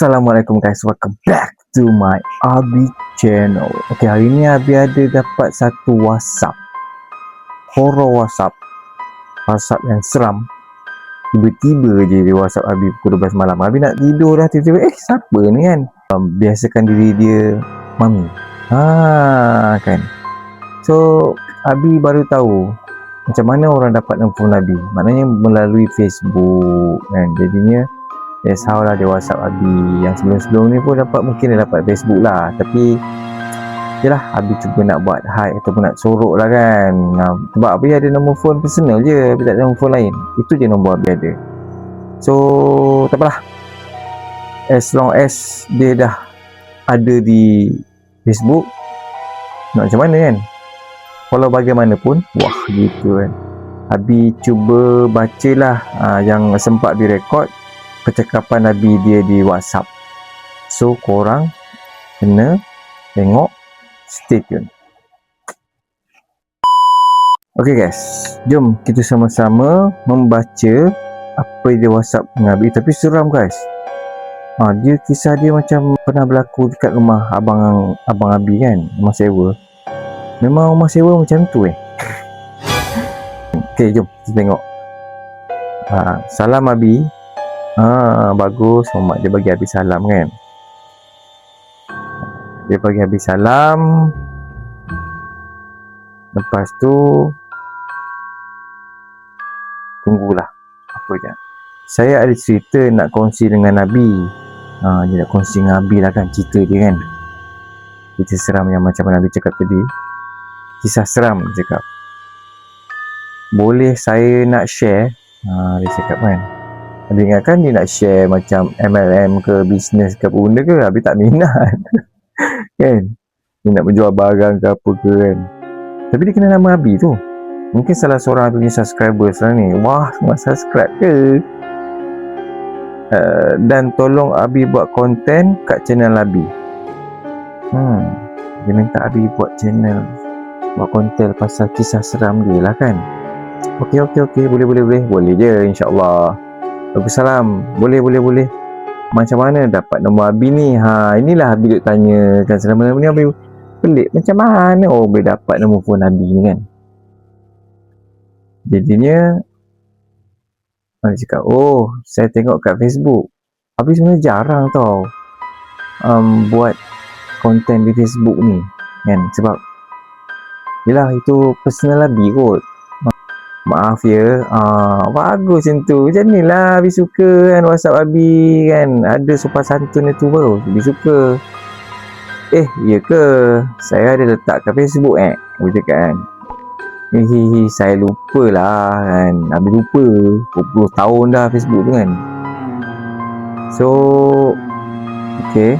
Assalamualaikum guys, welcome back to my Abi channel. Okay, hari ni Abi ada dapat satu WhatsApp, horror WhatsApp yang seram. Tiba-tiba je dia WhatsApp Abi pukul 12 malam. Abi nak tidur dah, tiba-tiba siapa ni kan? Biasakan diri dia Mami. Kan. So Abi baru tahu macam mana orang dapat nombor Abi. Maknanya melalui Facebook kan. Jadinya that's how lah dia WhatsApp Abi. Yang sebelum-sebelum ni pun mungkin dia dapat Facebook lah. Tapi yelah, Abi cuba nak buat hide ataupun nak sorok lah kan. Sebab Abi ada nombor phone personal je, Abi tak ada nombor phone lain. Itu je nombor Abi ada. So tak apalah, as long as dia dah ada di Facebook, nak macam mana kan. Walau bagaimanapun, wah gitu kan. Abi cuba bacalah yang sempat direkod percakapan Nabi dia di WhatsApp. So korang kena tengok, stay tune. Okay guys, jom kita sama-sama membaca apa dia WhatsApp Nabi. Tapi seram guys. Dia kisah dia macam pernah berlaku dekat rumah abang Abi kan, rumah sewa. Memang rumah sewa macam tu Okay, jom kita tengok. Salam Abi. Bagus, Mak dia bagi Abi salam kan. Dia bagi Abi salam. Lepas tu tunggulah apa je. Saya ada cerita nak kongsi dengan Abi. Dia nak kongsi dengan Abi lah kan, cerita dia kan. Cerita seram yang macam mana Abi cakap tadi. Kisah seram dia cakap. Boleh saya nak share? Dia cakap kan. Abi ingatkan dia nak share macam MLM ke, bisnes ke apa benda ke. Abi tak minat kan. Dia nak menjual barang ke apa ke kan. Tapi dia kena nama Abi tu. Mungkin salah seorang punya subscriber sekarang ni. Wah, semua subscribe ke. Dan tolong Abi buat konten kat channel Abi. Dia minta Abi buat channel, buat konten pasal kisah seram dia lah kan. Okey, boleh je insyaAllah. Waalaikumsalam. Boleh. Macam mana dapat nombor Abi ni? Inilah Abi duk tanya kan, selama ni Abi pelik. Macam mana boleh dapat nombor phone Abi ni kan? Jadinya Abi cakap, saya tengok kat Facebook. Abi sebenarnya jarang tau buat konten di Facebook ni kan. Sebab yelah, itu personal Abi kot. Maaf ya, bagus macam tu. Macam ni lah Abi suka kan, WhatsApp Abi kan. Ada sopan santun itu baru Abi suka. Ya ke? Saya ada letak kat Facebook Abi cakap kan. Saya lupa lah kan. Abi lupa 20 tahun dah Facebook tu kan. So okay,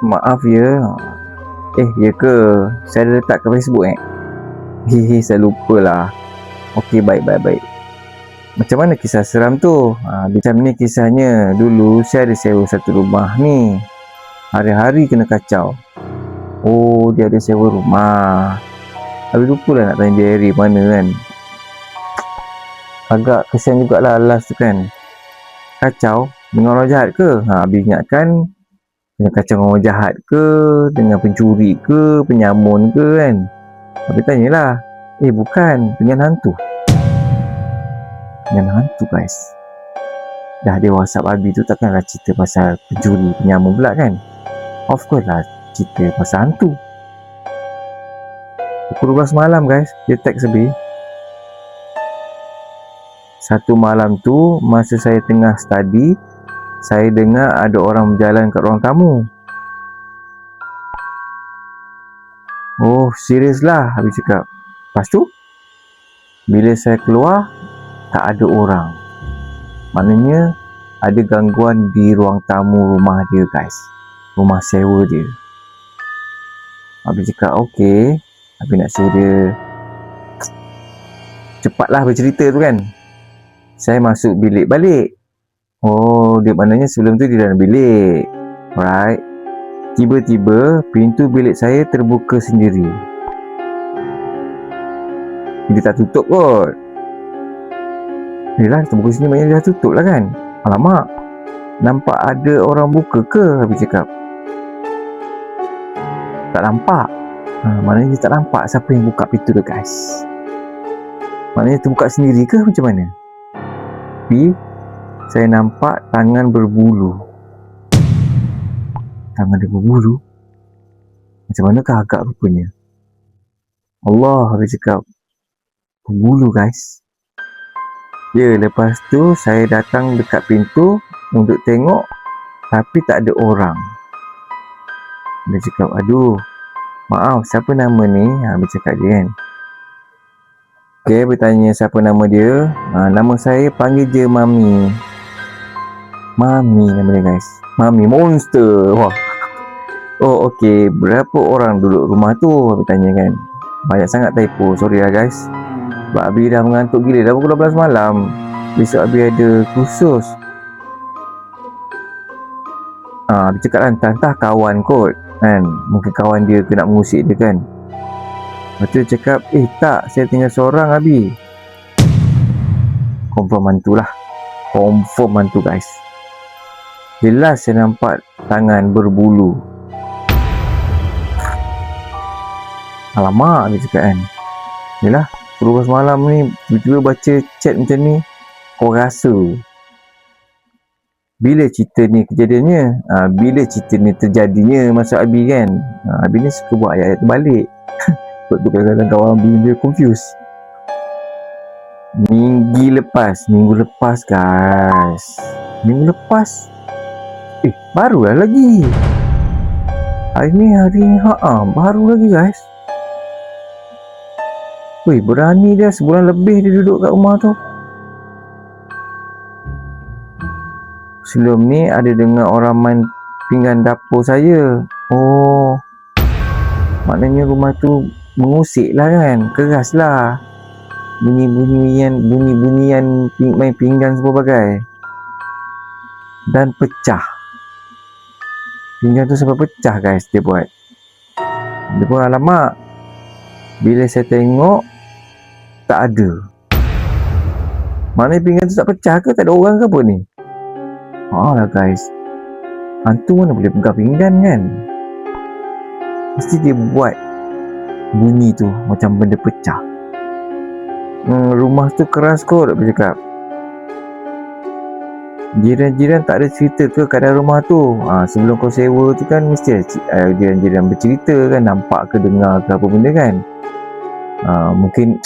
maaf ya. Ya ke? Saya ada letak kat Facebook saya lupa lah. Okey, baik. Macam mana kisah seram tu? Macam ni kisahnya. Dulu saya ada sewa satu rumah ni. Hari-hari kena kacau. Dia ada sewa rumah. Habis lupa lah nak tanya dia area mana kan. Agak kesian jugalah last tu kan. Kacau dengan orang jahat ke? Habis ingatkan dengan kacau dengan orang jahat ke, dengan pencuri ke, penyamun ke kan. Habis tanyalah, bukan, dengan hantu. Dengan hantu guys. Dah dia WhatsApp Abi tu, takkanlah cerita pasal pencuri, penyamun pula kan. Of course lah cerita pasal hantu. Pukul 12 malam guys, dia text Abi. Satu malam tu, masa saya tengah study, saya dengar ada orang berjalan kat ruang tamu. Serius lah Habis cakap. Lepas tu bila saya keluar, tak ada orang. Maknanya ada gangguan di ruang tamu rumah dia guys, rumah sewa dia. Habis cakap okey. Habis nak suruh dia cepatlah bercerita tu kan. Saya masuk bilik balik. Dia maknanya sebelum tu dia dalam bilik. Alright. Tiba-tiba pintu bilik saya terbuka sendiri. Dia tak tutup kot. Yelah, terbuka sini maknanya dia dah tutup lah kan. Alamak, nampak ada orang buka ke? Habis cakap, tak nampak. Maknanya dia tak nampak siapa yang buka pintu tu guys. Maknanya terbuka sendiri ke macam mana? Tapi saya nampak tangan berbulu. Tangan dia berbulu? Macam manakah agak rupanya? Allah, habis cakap, berbulu guys. Ya, lepas tu saya datang dekat pintu untuk tengok, tapi tak ada orang. Dia cakap, aduh, maaf, siapa nama ni? Dia cakap dia kan. Okay, bertanya siapa nama dia. Nama saya panggil je Mami. Mami nama dia guys. Mami monster. Wah. Oh okay, berapa orang duduk rumah tu? Bertanya kan. Banyak sangat typo, sorry lah guys. Sebab Abi dah mengantuk gila, dah pukul 12 malam. Besok Abi ada kursus. Abi cakap kan, entah kawan kot kan. Mungkin kawan dia ke nak mengusik dia kan. Lepas tu dia cakap, tak, saya tinggal seorang Abi. Confirm mantu lah. Confirm mantu guys. Jelas saya nampak tangan berbulu. Alamak, dia cakap kan. Yelah, 12 malam ni tiba-tiba baca chat macam ni. Kau rasa bila cerita ni kejadiannya? Bila cerita ni terjadinya masa Abi kan? Abi ni suka buat ayat-ayat terbalik. Sebab tu kadang-kadang kawan Abi dia confuse. Minggu lepas guys. Minggu lepas barulah lagi. Hari ni baru lagi guys. Berani dia, sebulan lebih dia duduk kat rumah tu. Sebelum ni ada dengar orang main pinggan dapur saya. Oh, maknanya rumah tu mengusik lah kan, keras lah. Bunyi-bunyian main pinggan sebagainya. Dan pecah. Pinggan tu sampai pecah guys dia buat. Dia pun alamak. Bila saya tengok, tak ada. Maknanya pinggan tu tak pecah ke? Tak ada orang ke apa ni? Lah guys, hantu mana boleh pegang pinggan kan? Mesti dia buat bunyi tu macam benda pecah. Rumah tu keras kot, dia cakap. Jiran-jiran tak ada cerita ke keadaan rumah tu? Sebelum kau sewa tu kan mesti jiran-jiran bercerita kan, nampak ke dengar ke apa benda kan. Mungkin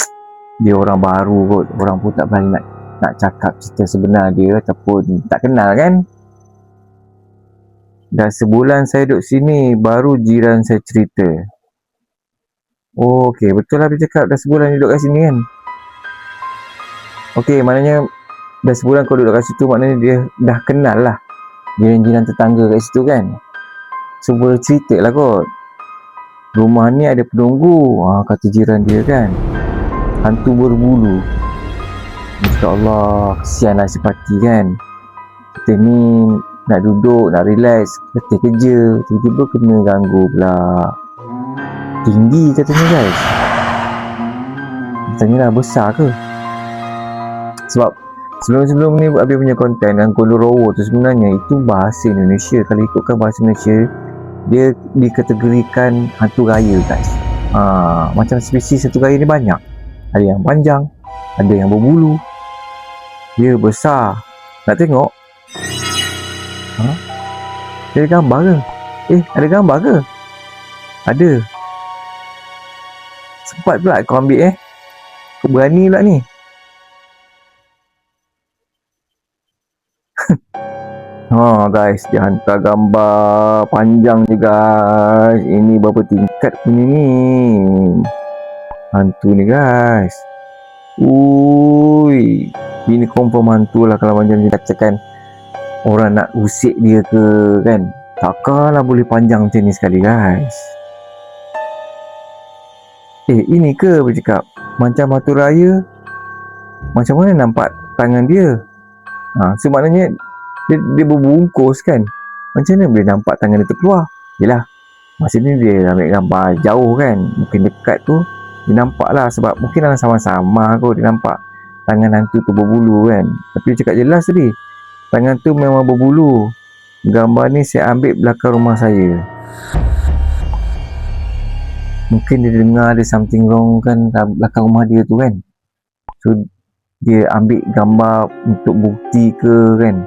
dia orang baru kot, orang pun tak berani nak cakap cerita sebenar dia ataupun tak kenal kan. Dah sebulan saya duduk sini, baru jiran saya cerita. Okay, betul lah dia cakap dah sebulan dia duduk kat sini kan. Okay, maknanya dah sebulan kau duduk kat situ, maknanya dia dah kenal lah jiran-jiran tetangga kat situ kan. So boleh cerita lah kot, rumah ni ada penunggu, kata jiran dia kan, hantu berbulu. Masya Allah, kesian lah si Pati kan. Kita ni nak duduk, nak relax, letih kerja, tiba-tiba kena ganggu pula. Tinggi katanya guys. Katanya lah besar ke? Sebab sebelum-sebelum ni Abi punya konten yang Gondorowo tu sebenarnya itu bahasa Indonesia. Kalau ikutkan bahasa Malaysia, dia dikategorikan hantu raya guys. Macam spesies hantu raya ni banyak. Ada yang panjang, ada yang berbulu, dia besar. Nak tengok? Ada gambar ke? Ada gambar ke? Ada. Sempat pula kau ambil Kau berani pula ni. Guys, dia hantar gambar panjang je guys. Ini berapa tingkat punya ni hantu ni guys. Ini confirm hantu lah. Kalau macam dia katakan orang nak usik dia ke kan, takkanlah boleh panjang macam ni sekali guys. Ini ke bercakap macam hantu raya? Macam mana nampak tangan dia? So maknanya dia berbungkus kan. Macam mana boleh nampak tangan dia terkeluar? Yelah, masa ni dia ambil gambar jauh kan, mungkin dekat tu dia nampak lah. Sebab mungkin dalam sama-sama kot dia nampak tangan hantu tu berbulu kan. Tapi dia cakap jelas tadi, Tangan tu memang berbulu. Gambar ni saya ambil belakang rumah saya. Mungkin dia dengar ada something wrong kan belakang rumah dia tu kan. So dia ambil gambar untuk bukti ke kan.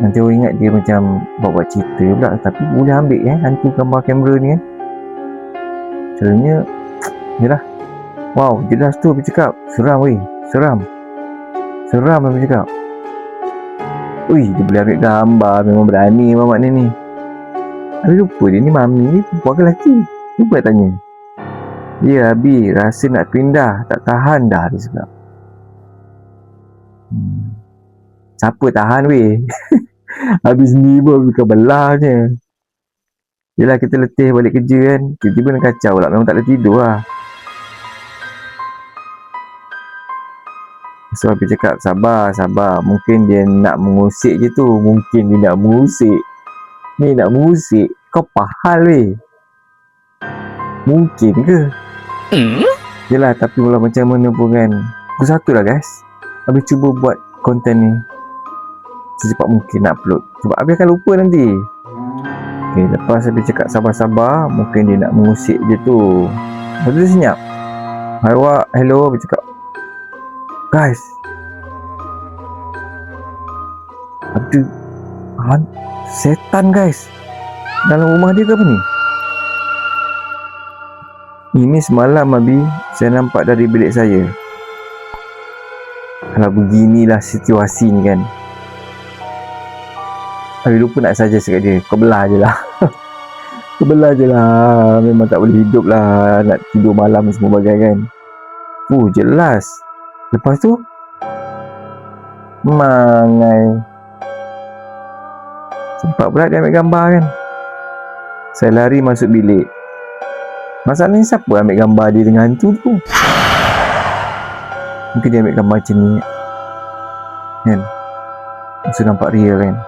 Nanti orang ingat dia macam buat cerita pula. Tapi boleh ambil hantu gambar kamera ni kan. Caranya yelah. Wow, jelas tu aku cakap. Seram weh. Seram aku cakap. Ui, dia boleh ambil gambar. Memang berani mamak ni. Habis lupa dia ni mami ni perempuan ke lelaki. Lupa nak tanya. Ya Abi, rasa nak pindah. Tak tahan dah dia cakap. Siapa tahan weh. Habis ni pun bukan belahnya. Yelah kita letih balik kerja kan. Tiba-tiba nak kacau lah. Memang tak boleh tidur lah. So Abi cakap sabar. Mungkin dia nak mengusik je tu. Mungkin dia nak mengusik. Ni nak mengusik. Kau pahal weh. Mungkin ke? Yelah tapi walau macam mana pun kan. Pukul 1 lah guys. Abi cuba buat konten ni secepat mungkin nak upload. Sebab Abi akan lupa nanti. Okay, lepas Abi cakap sabar. Mungkin dia nak mengusik je tu. Lepas tu dia senyap. Hello Abi cakap. Guys, ada setan guys dalam rumah dia ke apa ni? Ini semalam Abi saya nampak dari bilik saya. Kalau beginilah situasi ni kan, Abi lupa nak suggest kat dia. Kau belah je lah. Kau belah je lah. Memang tak boleh hidup lah nak tidur malam semua bagai kan. Jelas. Lepas tu mangai. Sempat pula dia ambil gambar kan. Saya lari masuk bilik. Masalahnya siapa ambil gambar dia dengan hantu tu? Mungkin dia ambil gambar macam ni kan. Masa nampak real kan.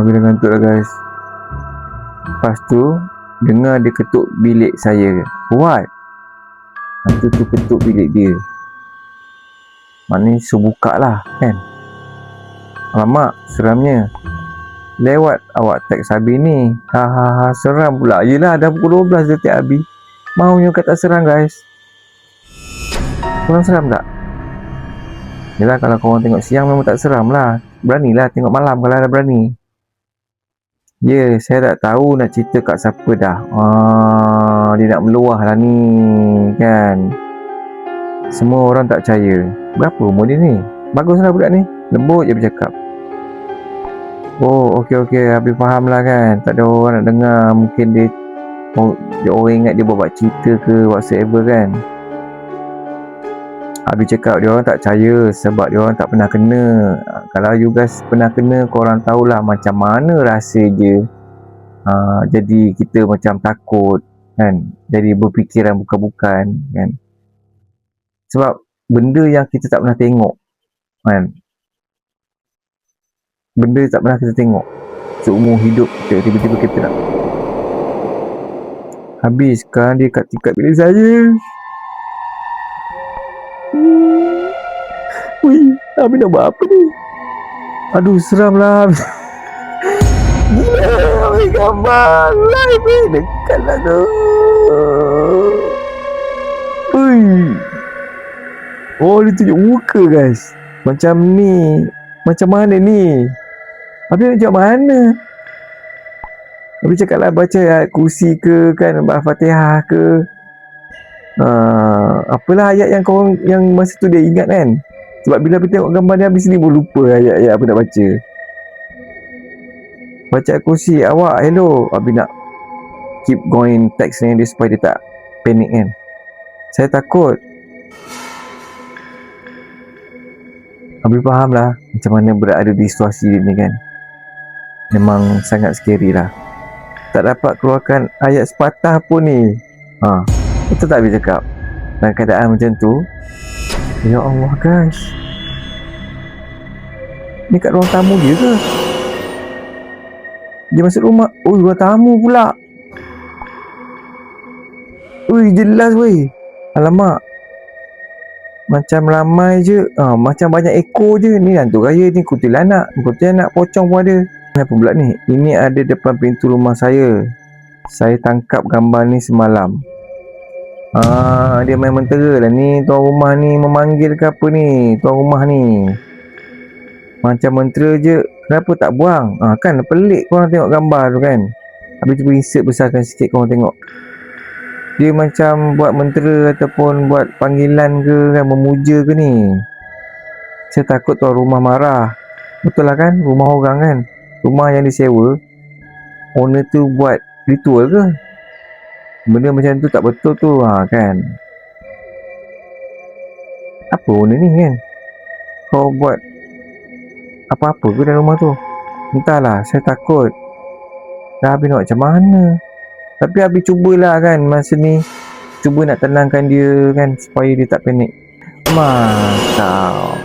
Bila ngantuk lah guys. Lepas tu dengar dia ketuk bilik saya. What? Hantu tu ketuk bilik dia. Maknanya suruh buka lah kan. Alamak, seramnya. Lewat awak teks Abi ni. Seram pula. Yelah dah pukul 12 detik Abi. Maunya kata seram guys. Korang seram tak? Yelah kalau korang tengok siang memang tak seram lah. Beranilah tengok malam kalau ada berani. Saya tak tahu nak cerita kat siapa dah. Dia nak meluah lah ni kan. Semua orang tak percaya. Berapa umur dia ni? Baguslah budak ni. Lembut je bercakap. Okey. Habis faham lah kan. Tak ada orang nak dengar. Mungkin dia orang ingat dia buat cerita ke whatsoever kan. Habis cakap dia orang tak percaya sebab dia orang tak pernah kena. Kalau you guys pernah kena, korang tahulah macam mana rasa je. Jadi kita macam takut kan. Jadi berfikiran bukan-bukan kan. Sebab benda yang kita tak pernah tengok kan. Benda tak pernah kita tengok seumur hidup kita, tiba-tiba kita nak. Habis sekarang dia kat tingkat bilik saya. Abi nak buat apa ni? Aduh seram lah. Gila, ambil gambar live ni. Dekat lah tu. Dia tunjuk muka guys. Macam ni. Macam mana ni? Habis macam mana? Habis cakap lah baca ayat kursi ke kan, Al-Fatihah ke. Apalah ayat yang korang yang masa tu dia ingat kan. Sebab bila kita tengok gambar dia habis ni pun lupa ayat-ayat apa nak baca. Baca ayat kursi, awak hello. Habis nak keep going text ni dia supaya dia tak panik kan. Saya takut. Habis faham lah macam mana berada di situasi ni kan. Memang sangat scary lah. Tak dapat keluarkan ayat sepatah pun ni. Betul tak habis cakap? Dalam keadaan macam tu. Ya Allah guys. Ni kat ruang tamu dia ke? Dia masuk rumah. Ruang tamu pula. Jelas weh. Alamak. macam ramai je, macam banyak ekor je. Ni hantu raya ni, kuntilanak pocong pun ada. Apa pula ni? Ini ada depan pintu rumah saya. Saya tangkap gambar ni semalam. Dia main mentera lah ni. Tuan rumah ni memanggil ke apa ni? Tuan rumah ni macam mentera je. Kenapa tak buang? Kan pelik korang tengok gambar tu kan. Habis cuba insert besarkan sikit korang tengok. Dia macam buat mentera ataupun buat panggilan ke kan, memuja ke ni. Saya takut tuan rumah marah. Betul lah kan, rumah orang kan. Rumah yang disewa, owner tu buat ritual ke? Benda macam tu tak betul tu kan. Apa owner ni kan? Kau buat apa-apa ke dalam rumah tu? Entahlah, saya takut. Dah habis nak macam mana? Tapi habis cubalah kan masa ni, cuba nak tenangkan dia kan, supaya dia tak panik. Kau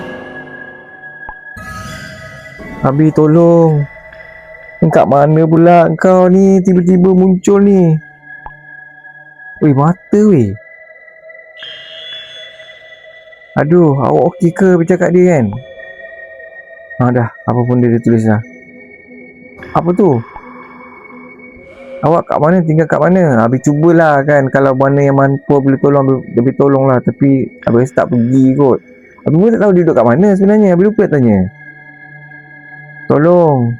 Habis tolong. Kat mana pula kau ni tiba-tiba muncul ni? Weh, mata weh. Aduh, awak okey ke bercakap dia kan? Dah, apa pun dia tulis dah. Apa tu? Awak kat mana? Tinggal kat mana? Habis cubalah kan, kalau mana yang mampu boleh tolong, lebih tolong lah. Tapi habis tak pergi kot. Habis pun tak tahu dia duduk kat mana sebenarnya. Habis lupa tanya. Tolong.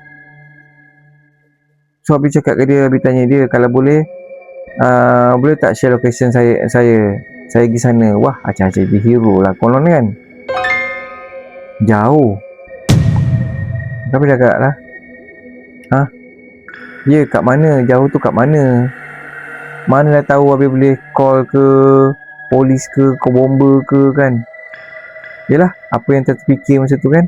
So habis cakap ke dia, habis tanya dia kalau boleh, boleh tak share location saya pergi sana. Wah, acah-acah jadi hero lah konon kan. Jauh. Kenapa cakap lah? Ya, kat mana? Jauh tu kat mana? Mana dah tahu habis boleh call ke polis ke bomba ke kan? Yelah, apa yang terfikir masa tu kan?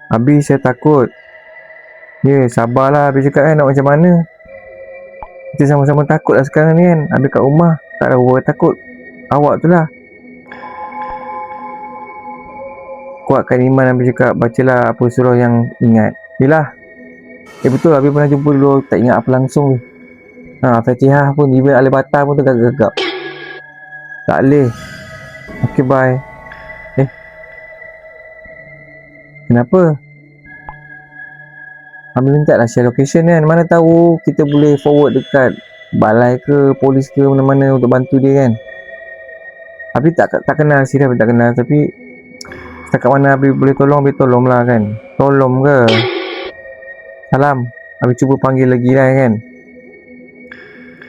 Habis saya takut. Ya, sabarlah habis cakap kan, nak macam mana? Kita sama-sama takut lah sekarang ni kan. Habis kat rumah, tak ada orang takut. Awak tu lah. Kuatkan iman, habis cakap, bacalah apa surah yang ingat. Yelah. Betul, habis pernah jumpa dulu, tak ingat apa langsung. Fatihah pun, even Al-Baqarah pun tu gagap-gagap. Tak boleh. Okay, bye. Kenapa? Ambil minta lah share location kan. Mana tahu kita boleh forward dekat balai ke, polis ke, mana-mana untuk bantu dia kan. Habis tak kenal, serius tak kenal. Tapi setakat mana habis boleh tolong lah kan. Tolong ke? Salam. Habis cuba panggil lagi lah kan.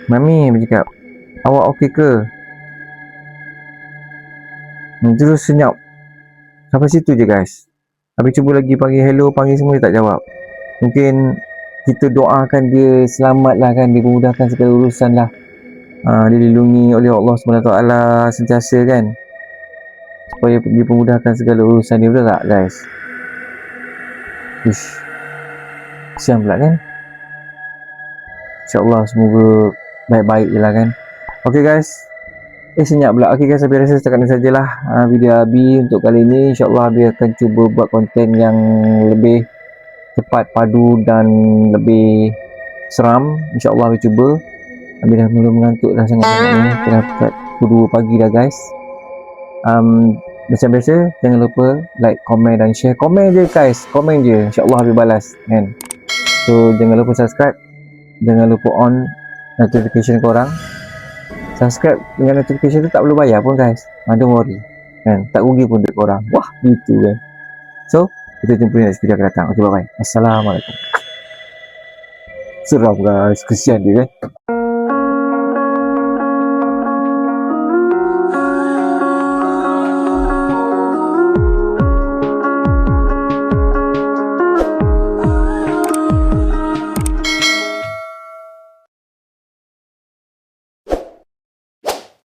Mami, habis cakap, awak okey ke? Terus senyap. Sampai situ je guys. Habis cuba lagi panggil hello, panggil semua, dia tak jawab. Mungkin kita doakan dia selamat lah kan, dimudahkan segala urusan lah. Dilindungi oleh Allah SWT sentiasa kan, supaya dipermudahkan segala urusan dia. Betul tak guys? Kesian pula kan. InsyaAllah semoga baik-baik je lah kan. Ok guys, senyap pula. Ok guys, Abi rasa setakat ni sajalah video Abi untuk kali ni. InsyaAllah Abi akan cuba buat konten yang lebih cepat, padu dan lebih seram. InsyaAllah Abi cuba. Abi dah mula mengantuk dah sangat ni. Dah pukul 2 pagi dah guys. Macam biasa, jangan lupa like, komen dan share. Komen je guys, komen je, InsyaAllah Abi balas kan. So jangan lupa subscribe, jangan lupa on notification korang. Subscribe dengan notification tu tak perlu bayar pun guys, don't worry kan, tak rugi pun duit korang. Wah, gitu kan. So kita jumpa di next video akan datang. Okay, bye bye. Assalamualaikum. Seram guys, kesian dia kan.